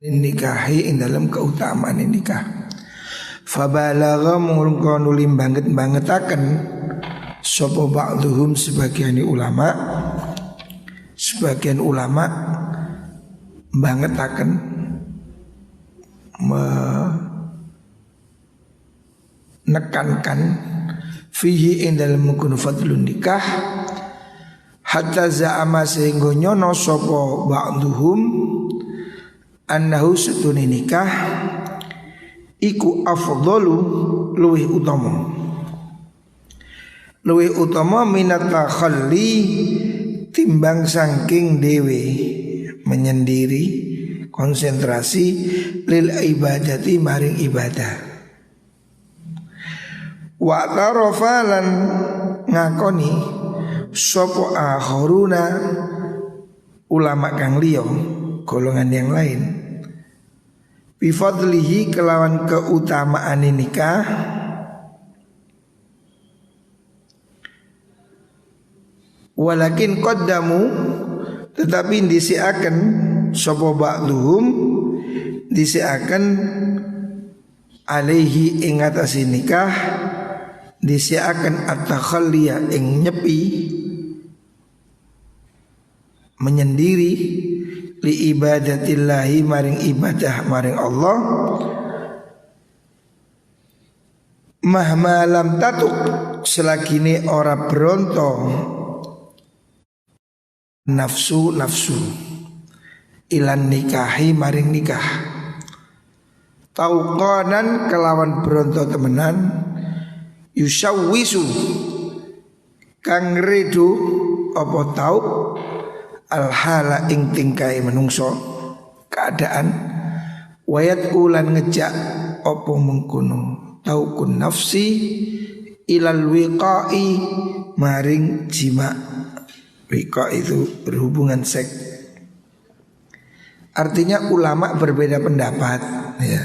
nikahi ing dalam keutamaan nikah. Fabalagha mungko nulim bangetaken sapa ba'dhum sebagian ulama bangetaken menekankan fihi ing dalam mengkono fadlun nikah hatta za'ama sehingga nyono sapa ba'dhum annahu setune nikah iku afdalu luwih utama minat takhalli timbang saking dewe menyendiri konsentrasi lil ibadati maring ibadah. Wa tarofalan ngakoni sopo akharuna ulama kang liya golongan yang lain bifadlihi kelawan keutamaan nikah walakin qaddamu tetapi disiaken sapa ba'dhum disiaken alaihi ing atase nikah disiaken at-takhalliya ing nyepi menyendiri li ibadatillahi maring ibadah maring Allah mahma lam tatuk selagine ora bronto nafsu ilan nikahi maring nikah tauqanan kelawan bronto temenan yusawwisu kang redo apa tauq alhala ing tingkai menungso keadaan wayat ulan ngejak apa mengkono taukun nafsi ilal wiqai maring jima. Wiqa itu berhubungan seks. Artinya ulama berbeda pendapat ya.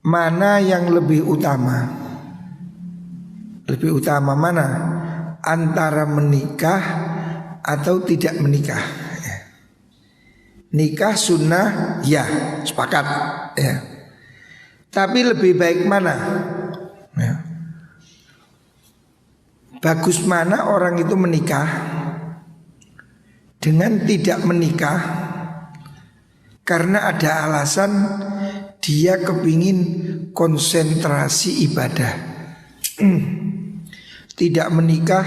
Mana yang lebih utama? Lebih utama mana? Antara menikah atau tidak menikah ya. Nikah sunnah ya, sepakat ya. Tapi lebih baik mana ya. Bagus mana orang itu menikah dengan tidak menikah karena ada alasan dia kepingin konsentrasi ibadah. Tidak menikah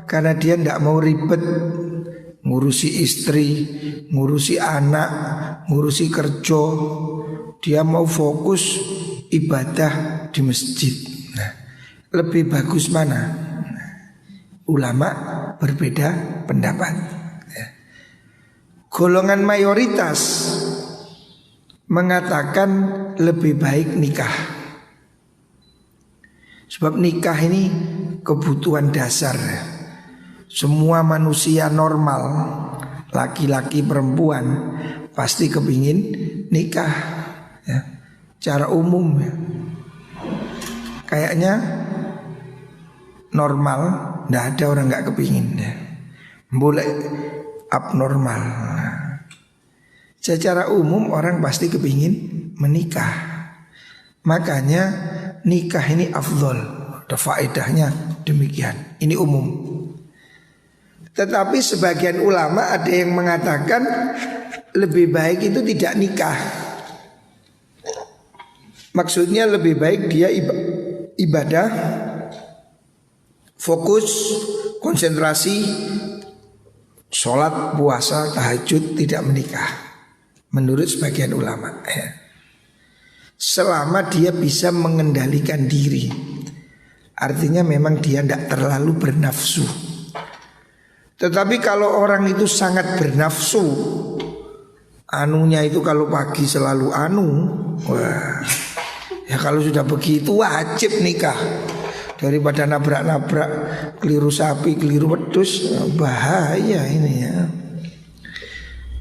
karena dia tidak mau ribet ngurusi istri, ngurusi anak, ngurusi kerja. Dia mau fokus ibadah di masjid. Nah, lebih bagus mana? Ulama berbeda pendapat ya. Golongan mayoritas mengatakan lebih baik nikah. Sebab nikah ini kebutuhan dasar ya. Semua manusia normal, laki-laki perempuan pasti kepingin nikah ya. Cara umum ya. Kayaknya normal, nggak ada orang nggak kepingin ya. Boleh abnormal. Secara umum orang pasti kepingin menikah. Makanya nikah ini afdol. Ada faedahnya demikian. Ini umum. Tetapi sebagian ulama ada yang mengatakan lebih baik itu tidak nikah. Maksudnya lebih baik dia ibadah, fokus, konsentrasi, sholat, puasa, tahajud, tidak menikah. Menurut sebagian ulama ya. Selama dia bisa mengendalikan diri. Artinya memang dia tidak terlalu bernafsu. Tetapi kalau orang itu sangat bernafsu, anunya itu kalau pagi selalu anu, wah, ya kalau sudah begitu wajib nikah. Daripada nabrak-nabrak, keliru sapi, keliru wedhus, bahaya ini ya.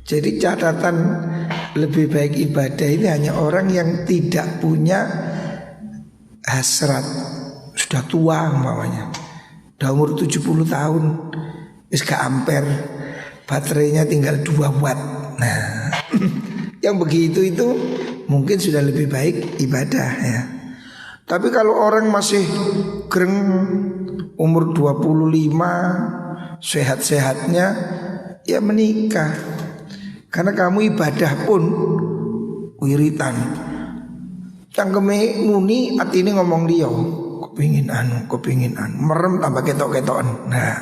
Jadi catatan lebih baik ibadah ini hanya orang yang tidak punya hasrat. Sudah tua umpamanya, udah umur 70 tahun, wis gak ampere, baterainya tinggal 2 watt. Nah Yang begitu itu mungkin sudah lebih baik ibadah ya. Tapi kalau orang masih gereng umur 25 sehat-sehatnya ya menikah. Karena kamu ibadah pun wiritan. Cangkeme muni atine ngomong liya, kepingin anu, merem tambah ketok-ketokan. Nah.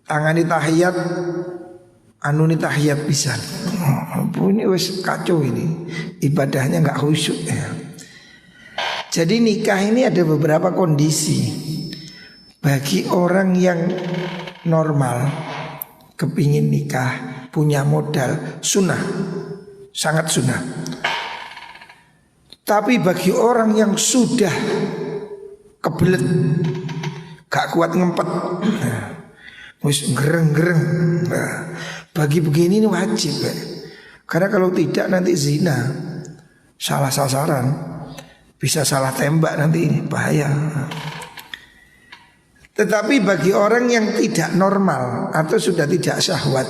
Tangani tahiyat anu ni tahiyat pisan. Ini wis kacau ini. Ibadahnya enggak khusyuk ya. Jadi nikah ini ada beberapa kondisi. Bagi orang yang normal kepingin nikah, punya modal, sunnah, sangat sunnah. Tapi bagi orang yang sudah kebelet, gak kuat ngempet, wis gereng-gereng, bagi begini ini wajib ya. Karena kalau tidak nanti zina, salah sasaran, bisa salah tembak nanti, ini bahaya. Tetapi bagi orang yang tidak normal atau sudah tidak syahwat,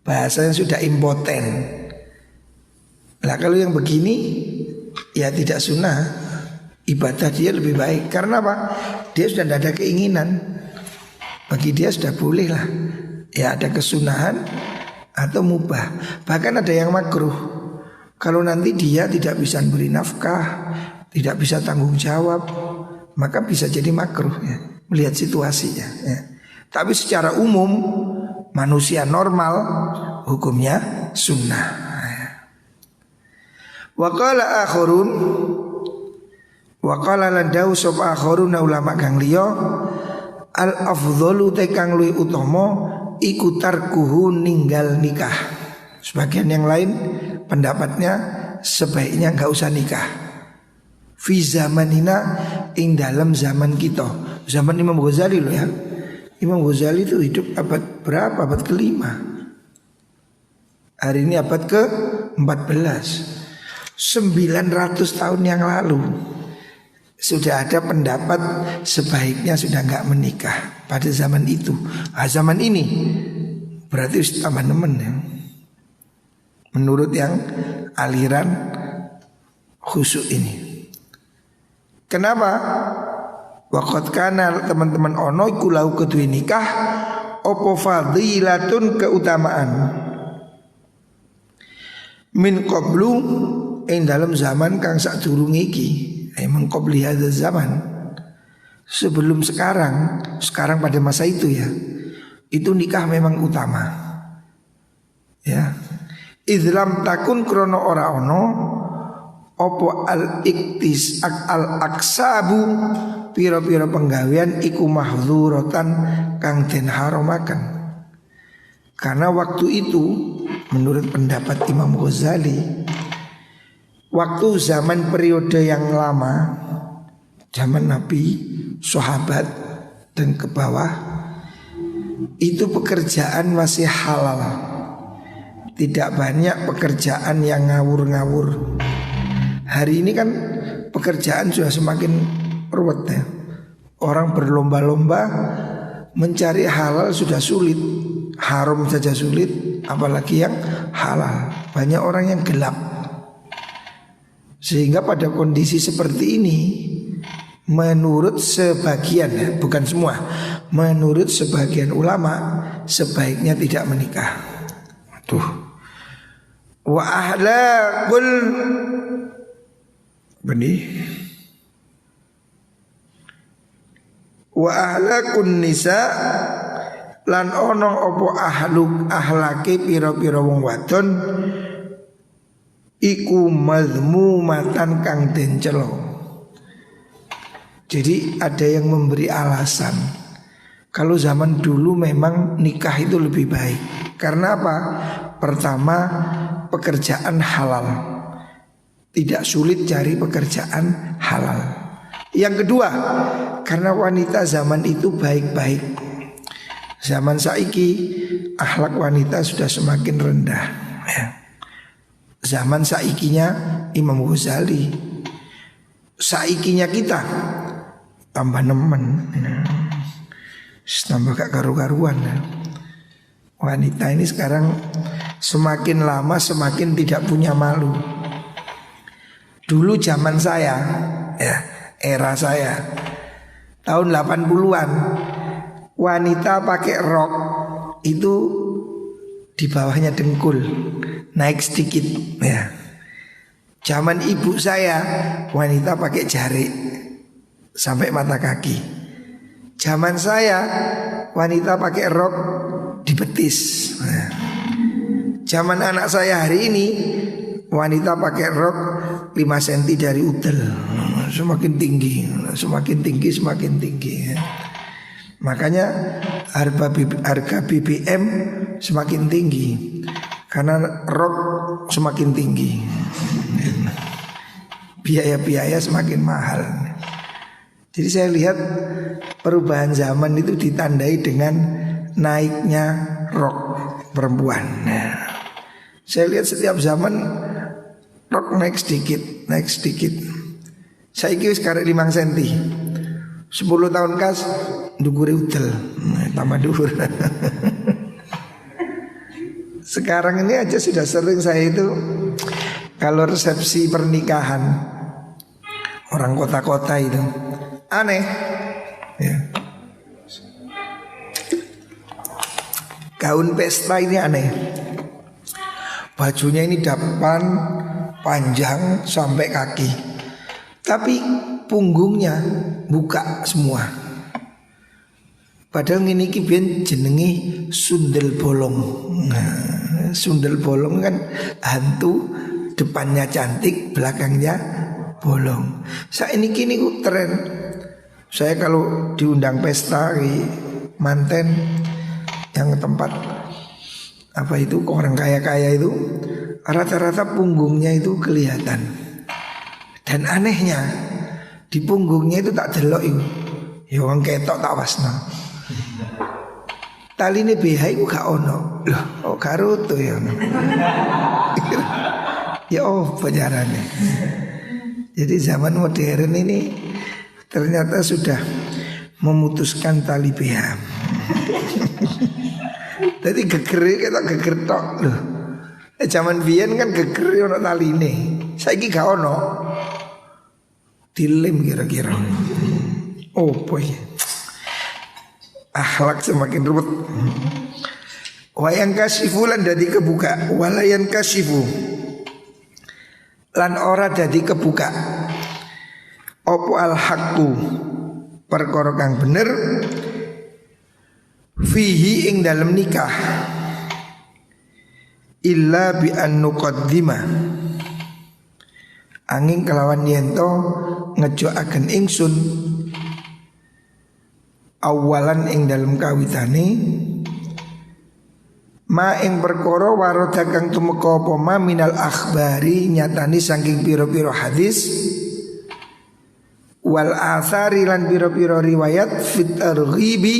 bahasanya sudah impoten. Nah kalau yang begini ya tidak sunnah, ibadah dia lebih baik. Karena apa? Dia sudah tidak ada keinginan. Bagi dia sudah boleh lah. Ya ada kesunahan atau mubah. Bahkan ada yang makruh. Kalau nanti dia tidak bisa beri nafkah, tidak bisa tanggung jawab, maka bisa jadi makruh ya, melihat situasinya ya. Tapi secara umum manusia normal hukumnya sunnah. Wa qala akhirun, wa qala landau sop akhirun ulama kang liya al afdhalu te kang luwih utama iku tarkuhu ninggal nikah. Sebagian yang lain pendapatnya sebaiknya enggak usah nikah. Fi zamanina ing dalam zaman kita. Zaman Imam Ghazali loh ya. Imam Ghazali itu hidup abad berapa? Abad ke-5. Hari ini abad ke-14. 900 tahun yang lalu sudah ada pendapat sebaiknya sudah enggak menikah pada zaman itu. Nah, zaman ini berarti tambah nemen ya. Menurut yang aliran khusyuk ini. Kenapa? Waqad kana teman-teman ono iku lau kedue nikah opo fadilatun keutamaan min qablu ing dalam zaman kang sadurunge iki, emang qabli hadzal zaman. Sebelum sekarang pada masa itu ya, itu nikah memang utama. Ya. Idlam takun krono ora ono opo al iktis al aksabu piro-piro penggawean iku mahdzuratan kang den haramaken. Karena waktu itu menurut pendapat Imam Ghazali, waktu zaman periode yang lama, zaman Nabi, sahabat dan ke bawah, itu pekerjaan masih halal. Tidak banyak pekerjaan yang ngawur-ngawur. Hari ini kan pekerjaan sudah semakin ruwet ya. Orang berlomba-lomba mencari halal sudah sulit, haram saja sulit, apalagi yang halal. Banyak orang yang gelap. Sehingga pada kondisi seperti ini, menurut sebagian ya, bukan semua, menurut sebagian ulama sebaiknya tidak menikah. Tuh. Wa ahlakul benih wa ahlakun nisa lan ono opo ahlake pira-pira wong wadon iku mazmumatan kang den cela. Jadi ada yang memberi alasan kalau zaman dulu memang nikah itu lebih baik. Karena apa? Pertama, pekerjaan halal. Tidak sulit cari pekerjaan halal. Yang kedua, karena wanita zaman itu baik-baik. Zaman saiki akhlak wanita sudah semakin rendah ya. Zaman saikinya Imam Ghazali, saikinya kita tambah nemen ya. Tambah gak karu-karuan ya. Wanita ini sekarang semakin lama semakin tidak punya malu. Dulu zaman saya, ya, era saya, tahun 80-an, wanita pakai rok itu di bawahnya dengkul, naik sedikit, ya. Zaman ibu saya, wanita pakai jari sampai mata kaki. Zaman saya, wanita pakai rok di betis. Nah, zaman anak saya hari ini, wanita pakai rok 5 cm dari udel. Semakin tinggi, semakin tinggi, semakin tinggi, ya. Makanya harga BBM semakin tinggi karena rok semakin tinggi, biaya-biaya semakin mahal. Jadi saya lihat perubahan zaman itu ditandai dengan naiknya rok perempuan. Nah, saya lihat setiap zaman rok naik sedikit, naik sedikit. Saya kira sekarang 5 cm. 10 tahun kas ndukure udel, tambah dhuwur. Sekarang ini aja sudah sering saya itu kalau resepsi pernikahan orang kota-kota itu aneh, ya. Gaun pesta ini aneh. Bajunya ini dapan panjang sampai kaki, tapi punggungnya buka semua. Padahal ini kibian jenengi sundel bolong. Nah, sundel bolong kan hantu, depannya cantik, belakangnya bolong. Saya ini kini tren. Saya kalau diundang pesta di manten yang tempat apa itu orang kaya-kaya itu, rata-rata punggungnya itu kelihatan. Dan anehnya di punggungnya itu tak delok itu. Ya wong ketok tak wasno. Taline BH iku gak ono. Loh, oh karutu ya. Ya oh penjarane. Jadi zaman modern ini ternyata sudah memutuskan tali BH. Jadi geger kita geger tok loh. Zaman biyen kan geger ono taline. Saiki gak ono. Dilem kira-kira. Oh boy, akhlak semakin ruwet. Wayang kasifu lan dadi kebuka, walayan kasifu lan ora dadi kebuka. Opo al haqqu perkara kang bener fihi ing dalem nikah illa bi an nuqaddima angin kelawan yento ngejoaken ingsun awalan ing dalem kawitane ma ing perkara warada kang tumeka apa ma minal akhbari nyatani saking pira-pira hadis wal athari lan pira-pira riwayat fit targhibi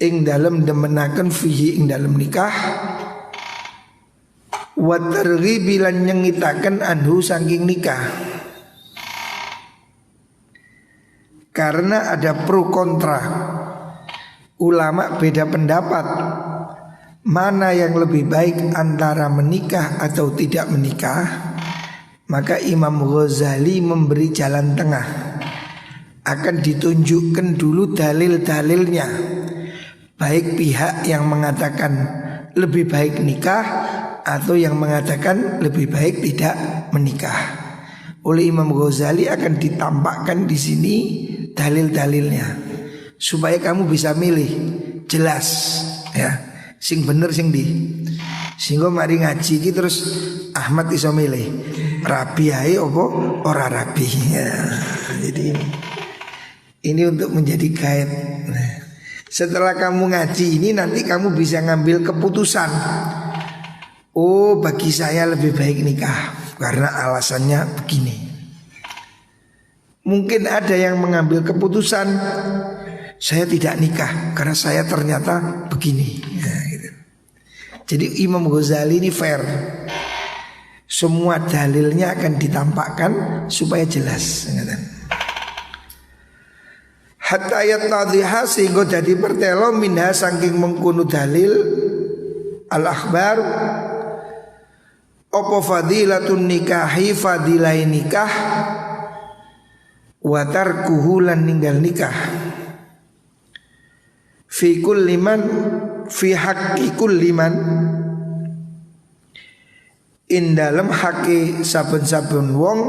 ing dalem demenaken fihi ing dalem nikah wa targhibi lan nyengitaken anhu saking nikah. Karena ada pro kontra, ulama beda pendapat mana yang lebih baik antara menikah atau tidak menikah. Maka Imam Ghazali memberi jalan tengah. Akan ditunjukkan dulu dalil-dalilnya, baik pihak yang mengatakan lebih baik nikah atau yang mengatakan lebih baik tidak menikah. Oleh Imam Ghazali akan ditampakkan di sini dalil-dalilnya supaya kamu bisa milih jelas, ya, sing bener sing di. Sehingga mari ngaji iki terus Ahmad iso milih rabi ae apa ora rabi. Ya, jadi ini untuk menjadi guide. Nah, setelah kamu ngaji ini nanti kamu bisa ngambil keputusan. Oh, bagi saya lebih baik nikah karena alasannya begini. Mungkin ada yang mengambil keputusan saya tidak nikah karena saya ternyata begini, ya, gitu. Jadi Imam Ghazali ini fair. Semua dalilnya akan ditampakkan supaya jelas. hatta yattadhiha sehingga dadi pertelo minha saking mengkono dalil al akhbar apa fadilatun nikahi fadilai nikah wa tarkuhu lan ninggal nikah fi kulli man fi haqqi kulli man in dalam haki saben-saben wong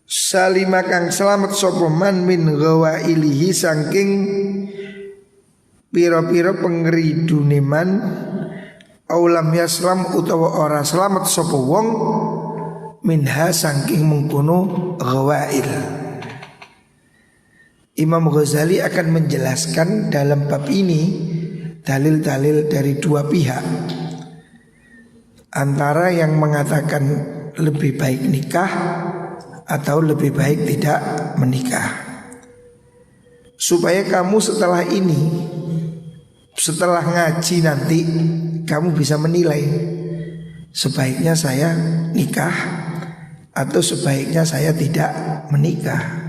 salima kang selamat sapa man min ghawailihi saking pira-pira pengeridune man aulam yaslam utawa ora selamat sapa wong minha saking mengkono ghawail. Imam Ghazali akan menjelaskan dalam bab ini dalil-dalil dari dua pihak, antara yang mengatakan lebih baik nikah atau lebih baik tidak menikah, supaya kamu setelah ini, setelah ngaji nanti kamu bisa menilai sebaiknya saya nikah atau sebaiknya saya tidak menikah.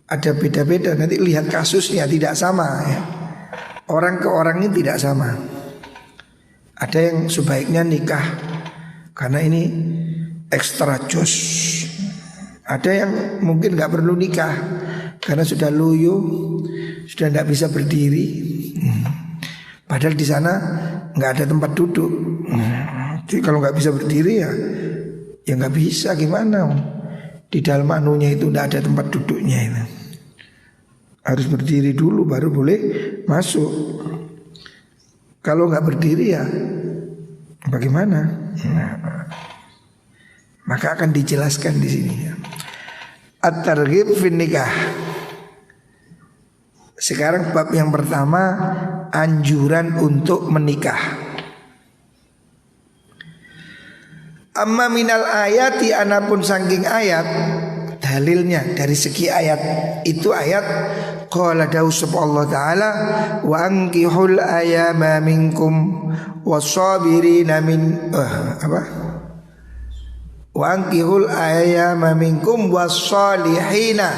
Ada beda-beda, nanti lihat kasusnya tidak sama ya. Orang ke orang ini tidak sama. Ada yang sebaiknya nikah karena ini ekstra jos. Ada yang mungkin gak perlu nikah karena sudah loyo, sudah tidak bisa berdiri. Padahal di sana nggak ada tempat duduk. Jadi kalau nggak bisa berdiri ya nggak bisa, gimana? Di dalam anunya itu tidak ada tempat duduknya itu. Harus berdiri dulu baru boleh masuk. Kalau nggak berdiri ya bagaimana? Maka akan dijelaskan di sini. At-targhib fin nikah. Sekarang bab yang pertama, anjuran untuk menikah. Amma minal ayati, anapun saking ayat, dalilnya dari segi ayat itu ayat qala dawu Allah taala wa ankihul ayama minkum wasabirina min wa ankihul ayama minkum wassalihina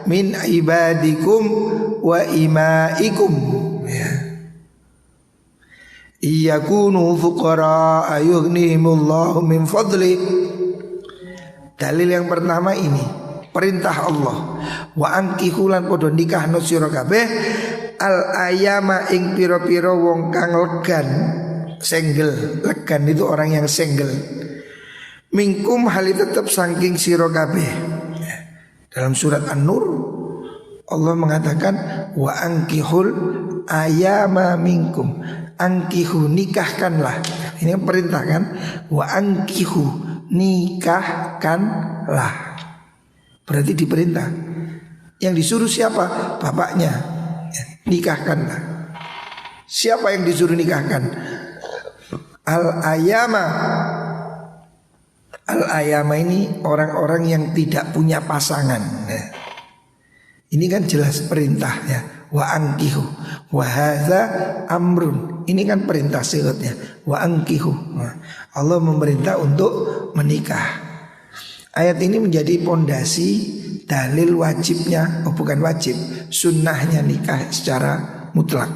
min ibadikum wa imaikum ya. Iyakunu fuqara ayughnihimullahu min fadli. Dalil yang pertama ini perintah Allah, wa ankihulan podo nikahno sira kabeh al ayama ing pira-pira wong kang legan, senggel. Legan itu orang yang senggel. Minkum hali tetap saking sira kabeh. Dalam surat An-Nur Allah mengatakan wa ankihul ayama minkum. Angkihu, nikahkanlah. Ini perintah kan. Wa angkihu, nikahkanlah. Berarti diperintah. Yang disuruh siapa? Bapaknya. Nikahkanlah. Siapa yang disuruh nikahkan? Al-ayama. Al-ayama ini orang-orang yang tidak punya pasangan. Ini kan jelas perintah ya. Wa ankihu wa hadza amrun. Ini kan perintah sigatnya. Wa ankihu. Allah memerintah untuk menikah. Ayat ini menjadi pondasi dalil wajibnya, bukan wajib, sunnahnya nikah secara mutlak.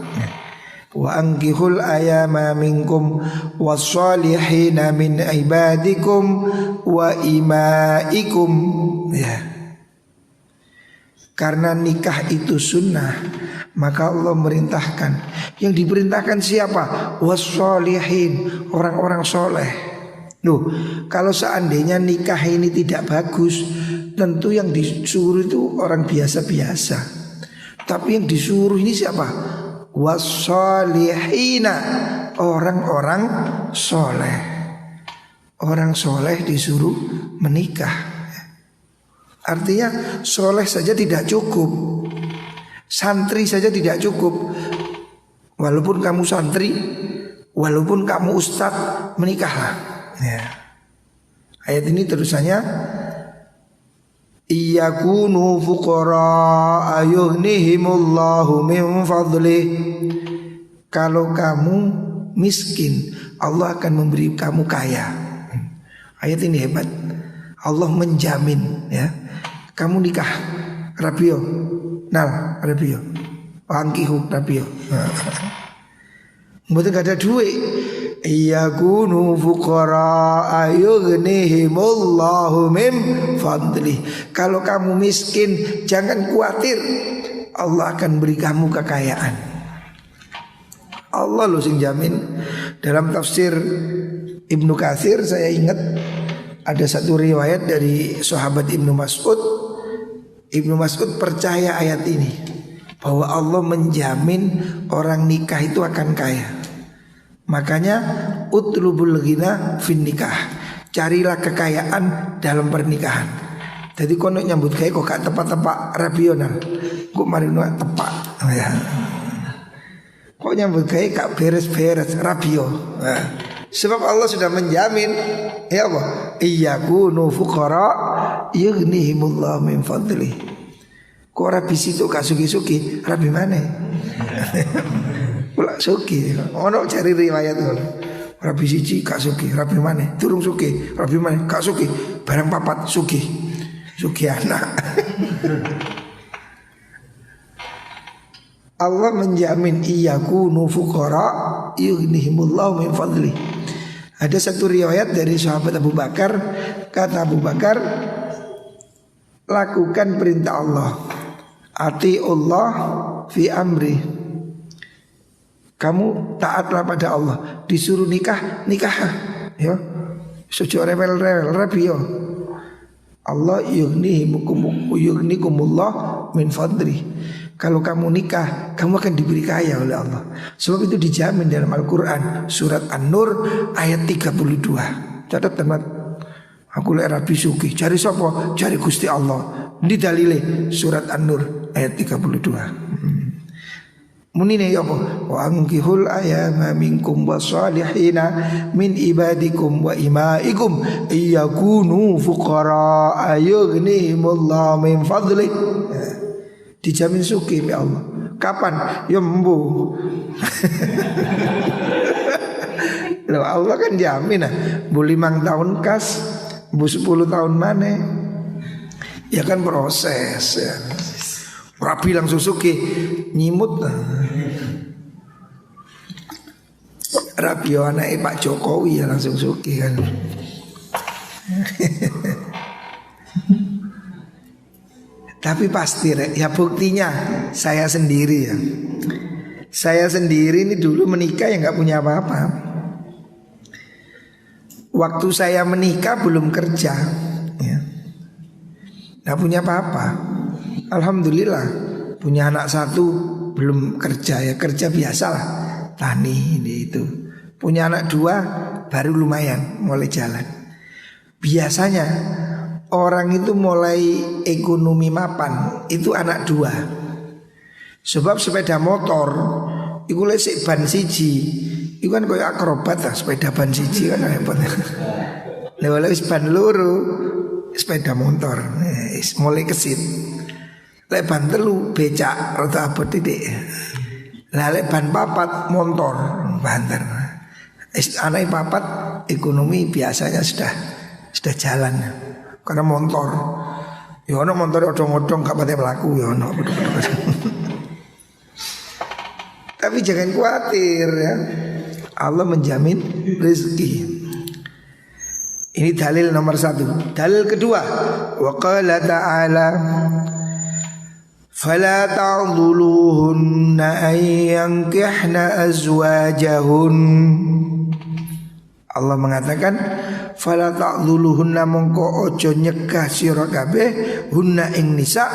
Wa ankihul ayama minkum wassalihina min ibadikum wa imaikum ya. Karena nikah itu sunnah, maka Allah merintahkan. Yang diperintahkan siapa? Wassolihin, orang-orang soleh. Loh, kalau seandainya nikah ini tidak bagus, tentu yang disuruh itu orang biasa-biasa. Tapi yang disuruh ini siapa? Wassolihina, orang-orang soleh. Orang soleh disuruh menikah. Artinya soleh saja tidak cukup, santri saja tidak cukup. Walaupun kamu santri, walaupun kamu ustadz, menikahlah ya. Ayat ini terusannya iyakunu fuqara ayughnihimullahu min fadlih. Kalau kamu miskin, Allah akan memberi kamu kaya. Ayat ini hebat. Allah menjamin ya. Kamu nikah, Rabio. Nal Rabio. Angkihu Rabio. Mboten gak ada duit. Iyakunu fuqara ayughnihimullahu min fadli. Kalau kamu miskin jangan khawatir, Allah akan beri kamu kekayaan. Allah loh sing jamin. Dalam tafsir Ibnu Katsir saya ingat ada satu riwayat dari sahabat Ibnu Mas'ud. Ibnu Mas'ud percaya ayat ini, bahwa Allah menjamin orang nikah itu akan kaya. Makanya utlubul ghina fin nikah, carilah kekayaan dalam pernikahan. Jadi kono nyambut gawe kok gak tepat-tepat rasional. Kok marino tepat ya. Kok nyambut gawe gak beres-beres rabio. Nah, sebab Allah sudah menjamin ya apa? Iyakunu fuqara yughnihimullahu min fadli. Kok rabi situ gak suki-suki, rabi mana? Pula suki. Ono cari riwayat ngono. Rabi siji gak suki, rabi mana? Turung suki, rabi mana? Gak suki. Barang papat suki. Suki anak. Allah menjamin iyakunu fuqara yughnihimullahu min fadli. Ada satu riwayat dari sahabat Abu Bakar, kata Abu Bakar, lakukan perintah Allah. Ati Allah fi amri. Kamu taatlah pada Allah. Disuruh nikah, nikah ya. Suci rewel-rewel rabi yo. Allah yughnikumullah min fadli. Kalau kamu nikah, kamu akan diberi kaya oleh Allah. Sebab itu dijamin dalam Al-Quran, surat An-Nur ayat 32. Catat teman. Aku lek rabi suki, cari sapa? Cari Gusti Allah. Ini dalile surat An-Nur ayat 32. Munine ya apa? Wa ankihul ayama minkum wasalihina min ibadikum wa imaikum iyakunu fuqara ayughnihimullahu min fadli. Dijamin suki ya Allah. Kapan? Ya mbu. Loh, Allah kan jamin bu 5 tahun kas, bu 10 tahun mana? Ya kan proses ya. Rabi langsung suki nyimut. Rabi anaknya Pak Jokowi ya langsung suki kan. Tapi pasti ya buktinya saya sendiri ya. Saya sendiri ini dulu menikah ya gak punya apa-apa. Waktu saya menikah belum kerja ya. Gak punya apa-apa. Alhamdulillah punya anak 1 belum kerja ya, kerja biasalah tani ini itu. Punya anak 2 baru lumayan mulai jalan. Biasanya orang itu mulai ekonomi mapan itu anak 2. Sebab sepeda motor iku lesik ban siji, iku kan koyo akrobat lah, sepeda ban siji kan hebat. Lewat ban loro sepeda motor mulai kesit. Lek ban 3 becak rada abot titik. Lah lek ban 4 motor banter. Anak 4 ekonomi biasanya sudah jalan. Karena motor. Ya ono motor odong-odong gak pati mlaku ya ono. Tapi jangan khawatir ya. Allah menjamin rezeki. Ini dalil nomor 1. Dalil kedua, wa qala ta'ala fala ta'dhuluhunna ayyankihna azwajahun. Allah mengatakan fala ta'dhuluhunna mongko ojo nyegah sira kabeh hunna ing nisa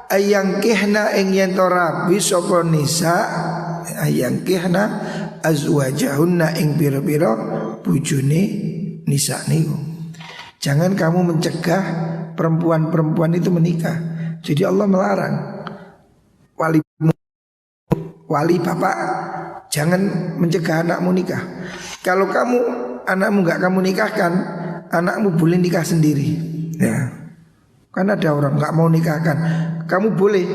ayyankihna ing yen to rabi sapa nisa ayyankihna azwajahunna ing pira-pira bojone nisa niku. Jangan kamu mencegah perempuan-perempuan itu menikah. Jadi Allah melarang. Wali bapak jangan mencegah anakmu nikah. Kalau anakmu gak kamu nikahkan, anakmu boleh nikah sendiri. Ya, kan ada orang gak mau nikahkan, kamu boleh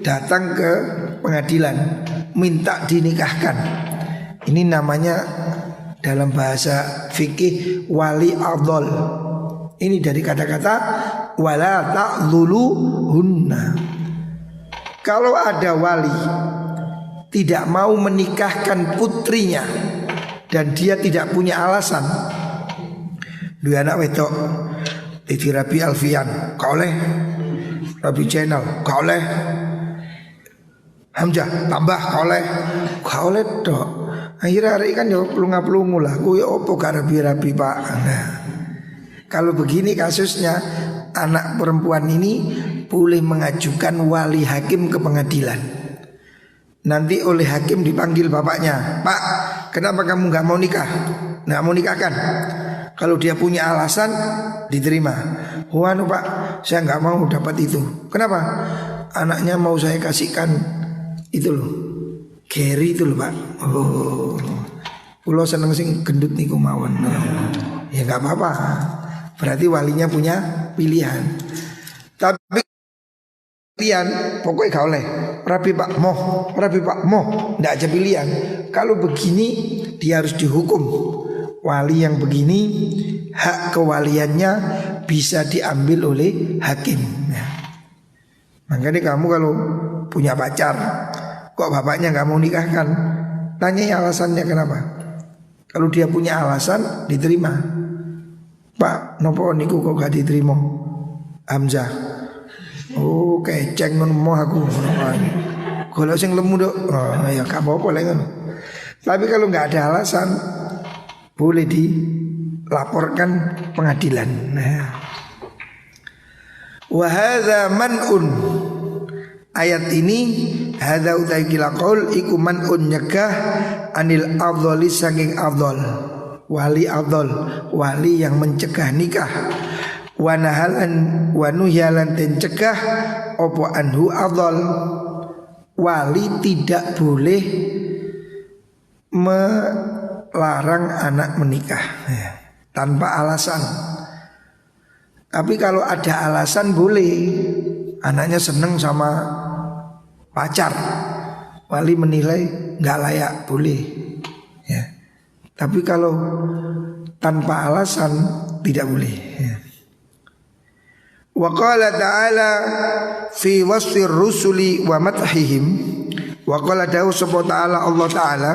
datang ke pengadilan minta dinikahkan. Ini namanya dalam bahasa fikih wali adol. Ini dari kata-kata wala ta'dhuluhunna. Kalau ada wali tidak mau menikahkan putrinya dan dia tidak punya alasan, dua anak wedok, Titi Rabi Alfian, kau oleh Rabi Channel, kau oleh Hamzah, tambah kau oleh dok. Akhirnya hari kan ya pelunga-pelungu lah, ku ya opo gak rabi-rabi pak. Nah, kalau begini kasusnya, anak perempuan ini boleh mengajukan wali hakim ke pengadilan. Nanti oleh hakim dipanggil bapaknya, Pak, kenapa kamu gak mau nikah? Nggak mau nikahkan? Kalau dia punya alasan diterima. Anu Pak, saya nggak mau dapat itu. Kenapa? Anaknya mau saya kasihkan itu loh, Gary itu loh Pak. Oh, pulau seneng sing gendut niku mawon. Ya nggak apa-apa. Berarti walinya punya pilihan. Tapi pilihan pokoknya gak oleh. Rabi Pak moh, nggak aja pilihan. Kalau begini dia harus dihukum. Wali yang begini hak kewaliannya bisa diambil oleh hakim. Nah, makanya kamu kalau punya pacar kok bapaknya nggak mau nikahkan, tanya alasannya kenapa. Kalau dia punya alasan diterima. Pak, nopo niku kok gak diterima? Hamzah. Oh, keceng ngono aku. Kalau sing lemu dok, oh, ya gak apa-apa lah ngono. Tapi kalau nggak ada alasan, boleh dilaporkan pengadilan. Nah, wa hadza man'un. Ayat ini hadza utai kila qaul iku man'un nyegah anil afdhali saking afdhal. Wali afdhal, wali yang mencegah nikah. Wa nahalan wa nuhyalan den cegah opo anhu afdhal. Wali tidak boleh melarang anak menikah tanpa alasan. Tapi kalau ada alasan boleh. Anaknya seneng sama pacar, wali menilai nggak layak, boleh ya. Tapi kalau tanpa alasan tidak boleh ya. Wa qala ta'ala fi wasfi rusuli wa madhihim. Wa qala dawu sapa ta'ala Allah ta'ala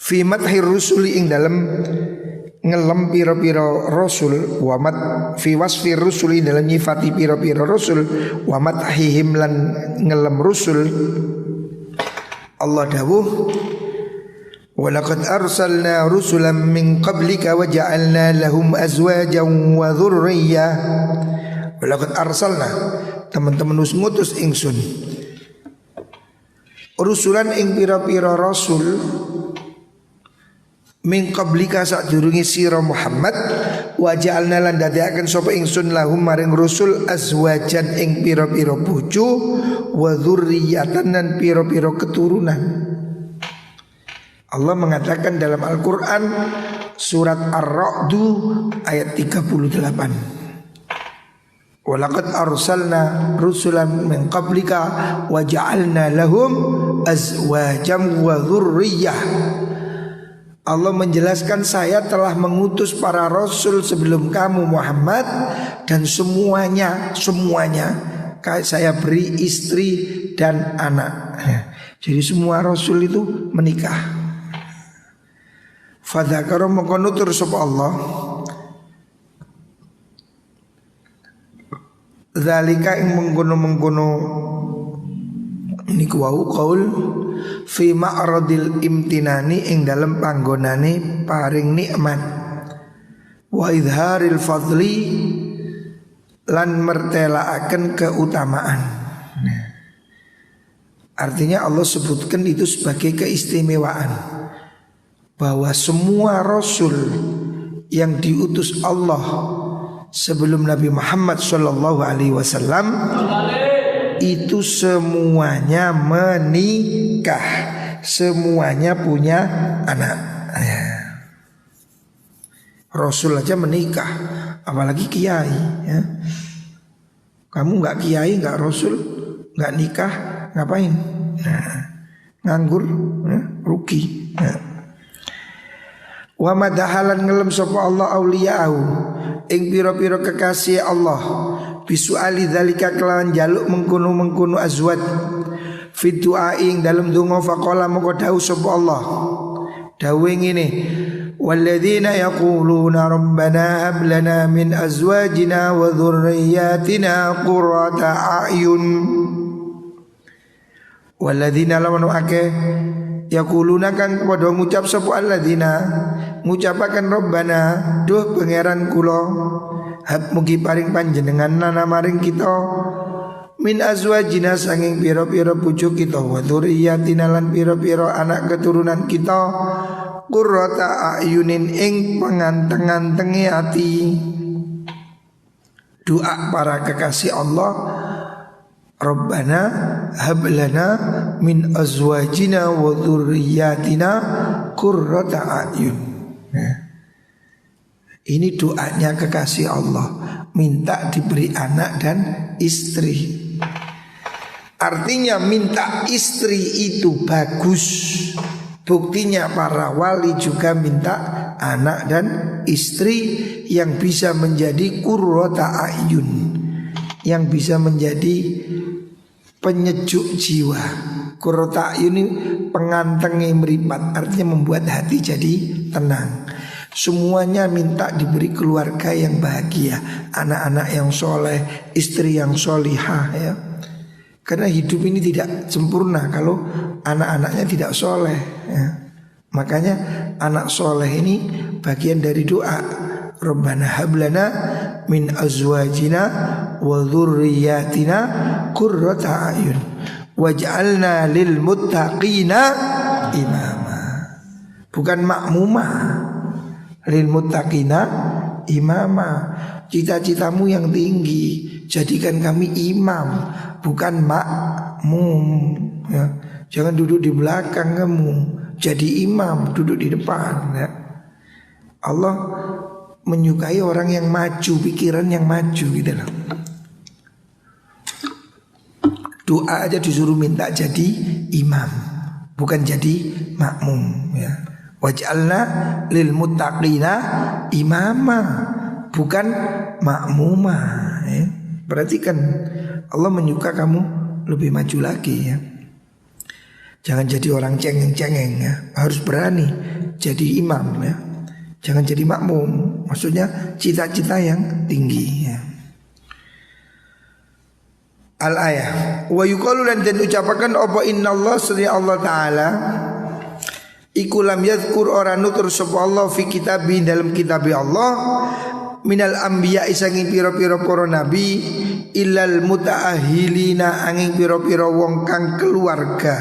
fi madhir rusuli ing dalam ngelem piro-piro rasul, wa mat fi wasfi rusuli dalam nyifati piro-piro rasul, wa madhihim lan ngelem rusul. Allah dawuh wa laqad arsalna rusulan min qablika wa ja'alna lahum azwajan wa dhurriyyah. Wa laqad arsalna, teman-teman ngutus ingsun rusulan ing piro-piro rasul min qablika sadurunge sira Muhammad, wa ja'alna lan dadiaken sapa ingsun lahum maring rusul azwajan ing pira-pira bojo, wa dzurriyyatan lan pira-pira keturunan. Allah mengatakan dalam Al-Qur'an surat Ar-Ra'd ayat 38. Wa laqad arsalna rusulan min qablika wa ja'alna lahum azwajan wa dzurriyyah. Allah menjelaskan saya telah mengutus para rasul sebelum kamu Muhammad, dan semuanya saya beri istri dan anak. Jadi semua rasul itu menikah. Fadzakara maka nutur sapa Allah zalika ing mengkono-mengkono niku wau qaul fi ma'radil imtinani ing dalam panggonane paring nikmat, wa idharil fadli lan mertelaaken keutamaan. Nah, artinya Allah sebutkan itu sebagai keistimewaan, bahwa semua rasul yang diutus Allah sebelum Nabi Muhammad sallallahu alaihi wasallam itu semuanya menikah, semuanya punya anak. Rasul aja menikah, apalagi kiai ya. Kamu nggak kiai, nggak rasul, nggak nikah, ngapain? Nah, nganggur, rugi. Wa madahalan ngelem sapa Allah auliya'u ing pira-pira kekasih Allah bisuali dzalika kelawan jaluk mengkono-mengkono azwat fi du'a ing dalem donga faqala moko dawuh sapa Allah dawuh ngene walladzina yaquluna rabbana hab lana min azwajina wa dhurriyyatina qurrata a'yun walladzina lawan akeh yaquluna kang padha ngucap sapa alladzina ngucapaken rabbana duh pangeran kula hab mugi paring panjenengan lana maring kita min azwajina sanging pira-pira bojo kita wa dzurriyyatina lan pira-pira anak keturunan kita qurrata ayunin ing penganteng-antengi ati. Doa para kekasih Allah Rabbana hablana min azwajina wa dzurriyyatina qurrata ayun. Ini doanya kekasih Allah, minta diberi anak dan istri. Artinya minta istri itu bagus. Buktinya para wali juga minta anak dan istri yang bisa menjadi qurrata ayun, yang bisa menjadi penyejuk jiwa. Qurrata ayun ini pengantengi meripat, artinya membuat hati jadi tenang. Semuanya minta diberi keluarga yang bahagia, anak-anak yang soleh, istri yang solihah ya. Karena hidup ini tidak sempurna kalau anak-anaknya tidak soleh ya. Makanya anak soleh ini bagian dari doa Rabbana hablana min azwajina wa dzurriyyatina qurrata a'yun waj'alna lil muttaqina imama. Bukan makmumah, lil muttaqina imama. Cita-citamu yang tinggi, jadikan kami imam, bukan makmum ya. Jangan duduk di belakang kamu, jadi imam, duduk di depan ya. Allah menyukai orang yang maju, pikiran yang maju gitu loh. Doa aja disuruh minta jadi imam, bukan jadi makmum ya. Waj'alna lil muttaqina imama, bukan makmumah ya. Perhatikan, Allah menyuka kamu lebih maju lagi ya. Jangan jadi orang cengeng-cengeng ya. Harus berani jadi imam ya. Jangan jadi makmum. Maksudnya cita-cita yang tinggi ya. Al-ayah wa yuqalu lan den ucapaken apa innallaha sri Allah taala iku lam yadhkur ora nutur sapa Allah fi kitabi dalam kitab Allah minal anbiya isanging pira-pira para nabi illal mutaahilina angin pira-pira wong kang keluarga.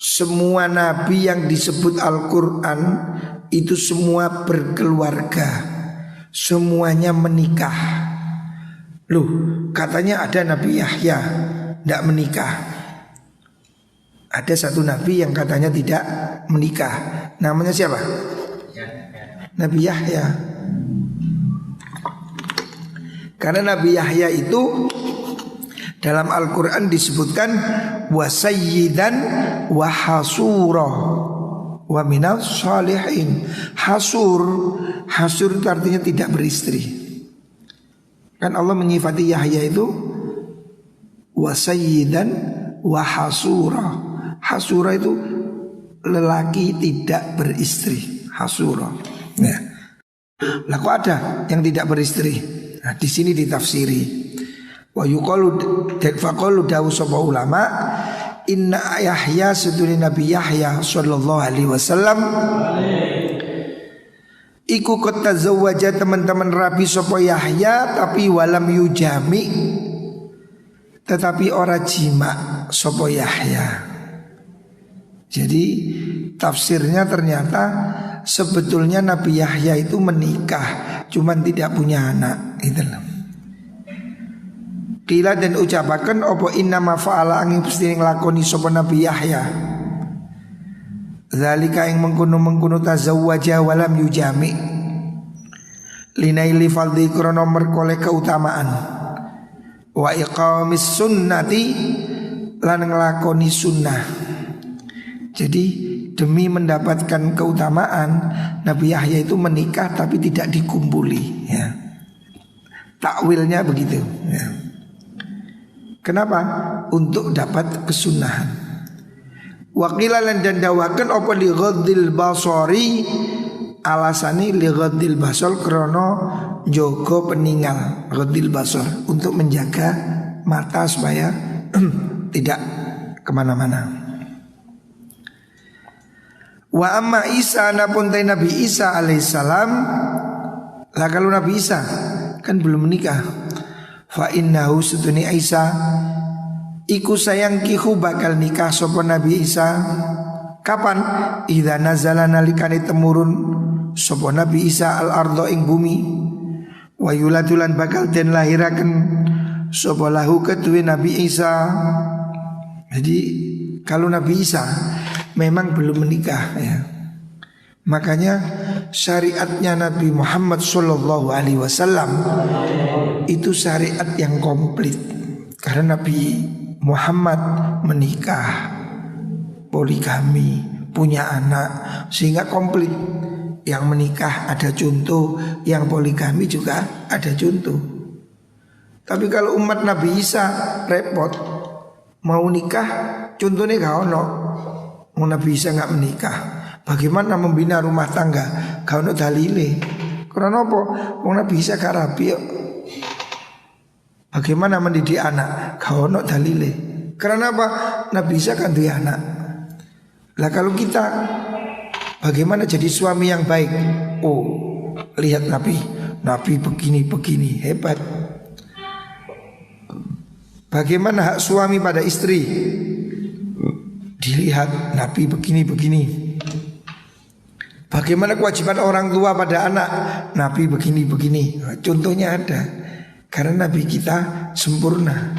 Semua nabi yang disebut Al-Quran itu semua berkeluarga, semuanya menikah. Loh, katanya ada Nabi Yahya tidak menikah. Ada satu nabi yang katanya tidak menikah. Namanya siapa? Nabi Yahya. Karena Nabi Yahya itu dalam Al-Quran disebutkan wasayyidan wa hasura wa minas salihin. Hasur itu artinya tidak beristri. Kan Allah menyifati Yahya itu wasayyidan wa hasura. Hasura itu lelaki tidak beristri. Hasura ya. Lah kok ada yang tidak beristri? Nah di sini ditafsiri. Wa yuqalu faqalu dawu sapa ulama inna Yahya sedune Nabi Yahya sallallahu alaihi wasallam iku tazawwaja teman-teman rabi sapa Yahya tapi walam yujami, tetapi ora jima sapa Yahya. Jadi tafsirnya ternyata sebetulnya Nabi Yahya itu menikah, cuman tidak punya anak. Itu loh. Qila dan ucapakan opo innama fa'ala angin pasti nglakoni sapa Nabi Yahya. Zalika yang mengkuno tazawwaja walam yujami. Linaili fardhi krono merkole keutamaan. Wa iqamis sunnati lan nglakoni sunnah. Jadi demi mendapatkan keutamaan, Nabi Yahya itu menikah tapi tidak dikumpuli ya. Takwilnya begitu ya. Kenapa? Untuk dapat kesunahan. Wakilalan dan dawakan apa li ghaddil basari, alasani li ghaddil basar krono jogo peninggal, ghaddil basar untuk menjaga mata supaya tidak kemana-mana. Wa amma Isa napun tay Nabi Isa alaihissalam, lah kalau Nabi Isa kan belum menikah. Fa innahu sutuni Isa iku sayang kihu bakal nikah sapa Nabi Isa. Kapan? Idza nazala nalikane temurun sapa Nabi Isa al ardo ing bumi. Wa yuladulan bakal den lahiraken sapa lahu kedue Nabi Isa. Jadi kalau Nabi Isa memang belum menikah ya. Makanya syariatnya Nabi Muhammad SAW itu syariat yang komplit. Karena Nabi Muhammad menikah, poligami, punya anak, sehingga komplit. Yang menikah ada contoh, yang poligami juga ada contoh. Tapi kalau umat Nabi Isa repot, mau nikah contohnya gak ono. Nabi Isa nggak menikah, bagaimana membina rumah tangga? Gak ono dalile. Karena apa? Nabi Isa gak rabi. Bagaimana mendidik anak? Gak ono dalile. Karena apa? Nabi Isa kan duwe anak. Lah kalau kita bagaimana jadi suami yang baik? Oh, lihat Nabi begini hebat. Bagaimana hak suami pada istri? Dilihat Nabi begini. Bagaimana kewajiban orang tua pada anak? Nabi begini. Contohnya ada. Karena Nabi kita sempurna.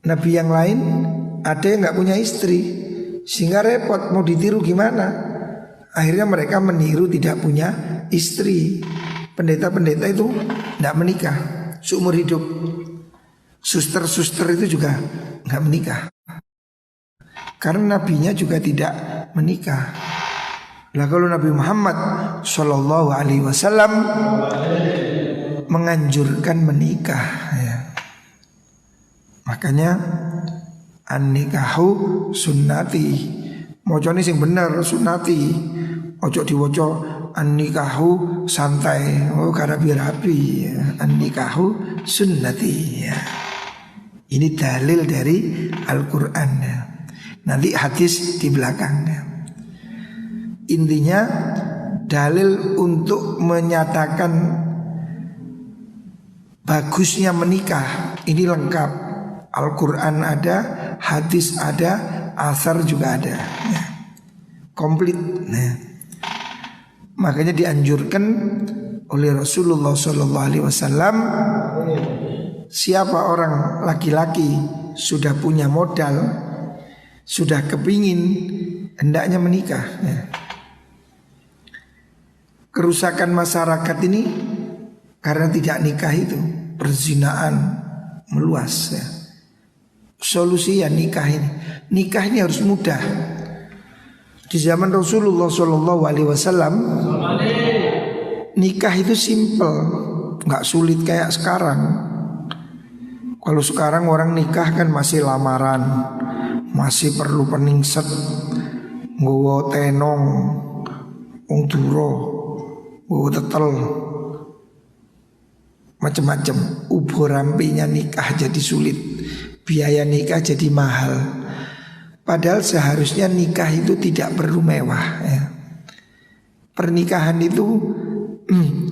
Nabi yang lain ada yang gak punya istri, sehingga repot, mau ditiru gimana? Akhirnya mereka meniru tidak punya istri. Pendeta-pendeta itu gak menikah seumur hidup. Suster-suster itu juga gak menikah, karena nabinya juga tidak menikah. Lah kalau Nabi Muhammad SAW menganjurkan menikah ya. Makanya an-nikahu sunnati. Mocone sing bener sunnati. Ojo diwoco an-nikahu santai. Oh karabi-rabi ya. An-nikahu sunnati ya. Ini dalil dari Al-Quran ya. Nanti hadis di belakangnya. Intinya dalil untuk menyatakan bagusnya menikah ini lengkap. Al-Quran ada, hadis ada, asar juga ada ya. Komplit ya. Makanya dianjurkan oleh Rasulullah SAW, siapa orang laki-laki sudah punya modal, sudah kepingin, hendaknya menikah ya. Kerusakan masyarakat ini karena tidak nikah itu, perzinaan meluas ya. Solusi ya nikah ini. Nikah ini harus mudah. Di zaman Rasulullah SAW nikah itu simple, nggak sulit kayak sekarang. Kalau sekarang orang nikah kan masih lamaran, masih perlu peningset, nggowo tenong, wong duro, nggowo tetel, macam-macam. Ubur rampinya nikah jadi sulit, biaya nikah jadi mahal. Padahal seharusnya nikah itu tidak perlu mewah ya. Pernikahan itu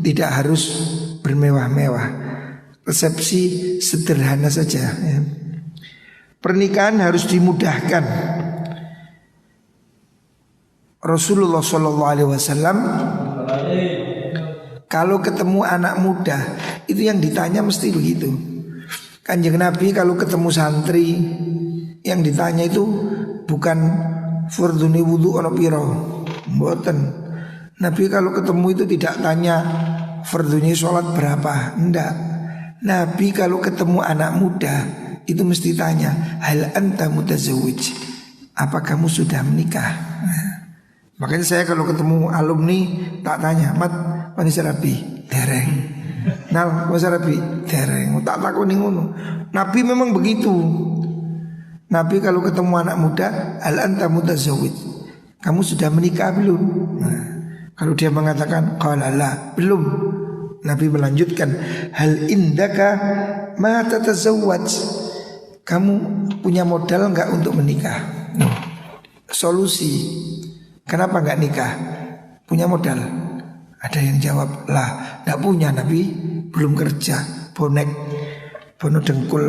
tidak harus bermewah-mewah. Resepsi sederhana saja ya. Pernikahan harus dimudahkan. Rasulullah SAW kalau ketemu anak muda itu yang ditanya mesti begitu. Kanjeng Nabi kalau ketemu santri yang ditanya itu bukan fardhuni wudu ana pira, mboten. Nabi kalau ketemu itu tidak tanya fardhunya sholat berapa, enggak. Nabi kalau ketemu anak muda itu mesti tanya, hal anta mutazawwij, apa kamu sudah menikah? Nah, Makanya saya kalau ketemu alumni tak tanya, "Mat, mana rabi?" Dereng. "Nal, mana rabi?" Dereng. Tak takoni ngono. Nabi memang begitu. Nabi kalau ketemu anak muda, "Hal anta mutazawwij?" Kamu sudah menikah belum? Nah, kalau dia mengatakan qala la, belum. Nabi melanjutkan, "Hal indaka ma tatazawwaj?" Kamu punya modal enggak untuk menikah? Solusi. Kenapa enggak nikah? Punya modal. Ada yang jawab, "Lah, enggak punya Nabi, belum kerja, bonek, bono dengkul,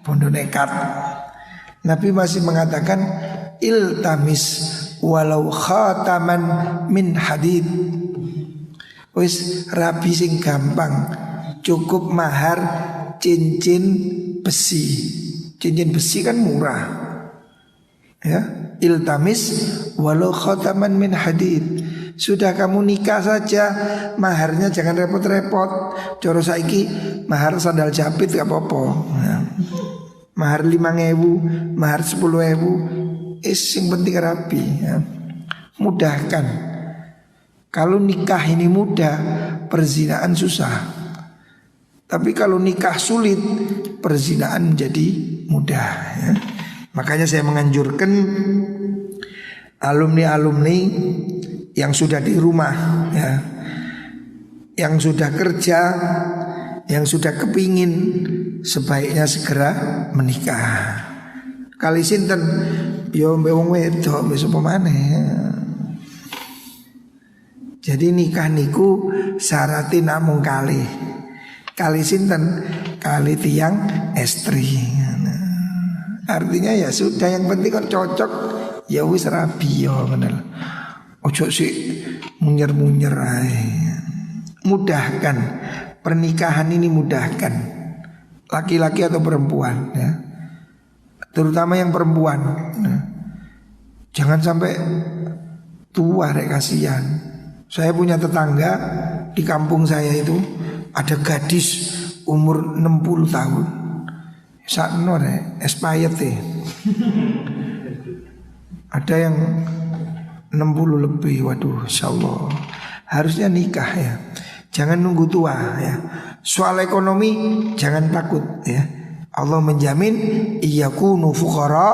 bono nekat." Nabi masih mengatakan, "Iltamis walau khataman min hadid." Wis rabi sing gampang, cukup mahar cincin besi. Cincin besi kan murah. Ya, iltamis walau khataman min hadid. Sudah kamu nikah saja, maharnya jangan repot-repot. Coro saiki mahar sandal jepit gak apa-apa. Ya. Mahar 5.000, mahar 10.000, yang penting rapi ya. Mudahkan. Kalau nikah ini mudah, perzinaan susah. Tapi kalau nikah sulit, perzinaan menjadi mudah ya. Makanya saya menganjurkan alumni-alumni yang sudah di rumah ya, yang sudah kerja, yang sudah kepingin, sebaiknya segera menikah. Kali sinten yo mbewong wedok wis apa maneh. Jadi nikah niku syaratin namung kali. Kali sinten? Kali tiang estri. Artinya ya sudah, yang penting kan cocok. Ya wis rabi yo bener. Ojo sih munyer-munyer ae. Mudahkan. Pernikahan ini mudahkan. Laki-laki atau perempuan ya. Terutama yang perempuan ya. Jangan sampai tua rek, kasihan. Saya punya tetangga di kampung saya itu, ada gadis umur 60 tahun. Sakno rek, expired ya. Ada yang 60 lebih, waduh insyaallah. Harusnya nikah ya. Jangan nunggu tua ya. Soal ekonomi jangan takut ya. Allah menjamin iyakunu fuqara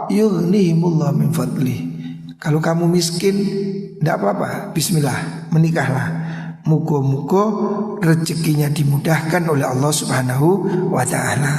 yughnihimullah min fadli. Kalau kamu miskin enggak apa-apa, bismillah, menikahlah. Muga-muga rezekinya dimudahkan oleh Allah Subhanahu wa taala.